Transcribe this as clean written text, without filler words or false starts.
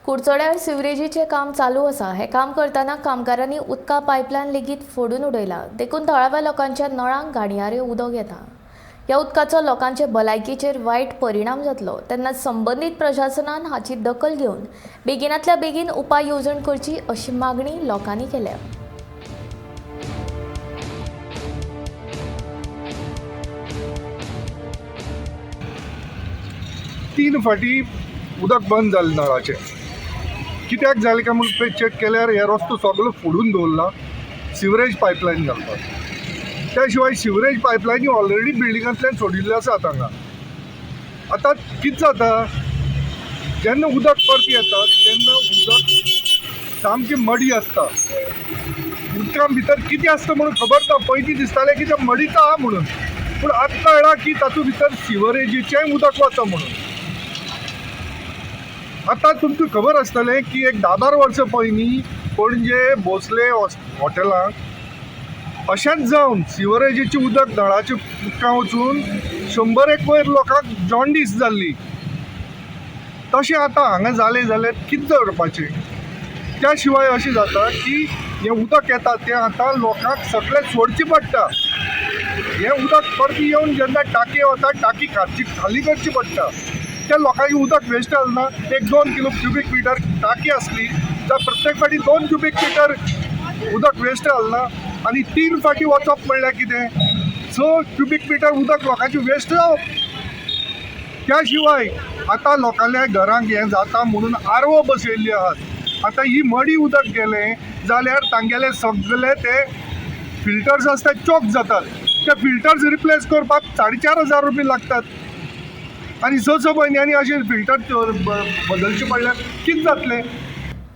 कुडचड्यार सिवरेजीचे काम चालू आसा। हे काम करताना कामगारांनी उदका पायपलायन लेगीत फोडून उडयला। देखून थळाव्या लोकांच्या नळांक गाडयाऱ्यो उदक येता। ह्या उदकाचो लोकांचे भलायकेचेर वायट परिणाम जातलो, तेन्ना संबंधीत प्रशासनान हाची दखल घेवन बेगिनांतल्या बेगीन उपाय येवजण करची अशी मागणी लोकांनी केल्या। 3 फाटी उदक बंद जालें नळाचें। कित्याक जालें काय म्हणून चेक केल्यार हे रस्तो सगळो फोडून दवरला सिवरेज पायपलायन घालपाक। त्या शिवाय सिवरेज पायपलायनी ऑलरेडी बिल्डिंगांतल्यान सोडिल्ल्यो आसात हांगा। आतां कितें जाता, जेन्ना उदक परत येता तेन्ना उदक सामकी मडी आसता। उदका भितर कितें आसता म्हणून खबर ना। पयलीं दिसतालें की तें मडीच आहा म्हणून, पूण आतां कळ्ळां की तातूंत भितर सिवरेजीचेंय उदक वता म्हणून। आतां तुमकां खबर आसतलें की एक 10-12 वर्सां पयलीं पणजे भोसले हॉटेलांत अशेंच जावन सिवरेजीचें उदक नळाच्या उदकां वचून 100 वयर लोकांक जॉन्डीस जाल्ली। तशें आतां हांगा जालें जाल्यार कितें करपाचें? त्या शिवाय अशें जाता की हें उदक येता तें आतां लोकांक सगळें सोडचें पडटा। हें उदक परत येवन जेन्ना टाकी वता टाकी खाली करची पडटा। त्या लोकांचें उदक वेस्ट जालें ना। 1-2 किलो क्युबिक मिटर टाकी आसली जाल्यार प्रत्येक फाटी 2 क्युबिक मिटर उदक वेस्ट जालें ना। आनी 3 फाटी वचप म्हणल्यार कितें, 6 क्युबिक मिटर उदक लोकांचें वेस्ट जावप। त्या शिवाय आतां लोकांच्या घरांक हें जाता म्हणून आरओ बसयल्ली आहात। आतां ही मडी उदक गेलें जाल्यार तांगेले सगळे ते फिल्टर्स आसता चॉक जातात। ते फिल्टर्स रिप्लेस करपाक 4,500 रुपया लागतात। आनी 6 म्हयन्यांनी अशें फिल्टर बदलचें पडल्यार कितें जातलें?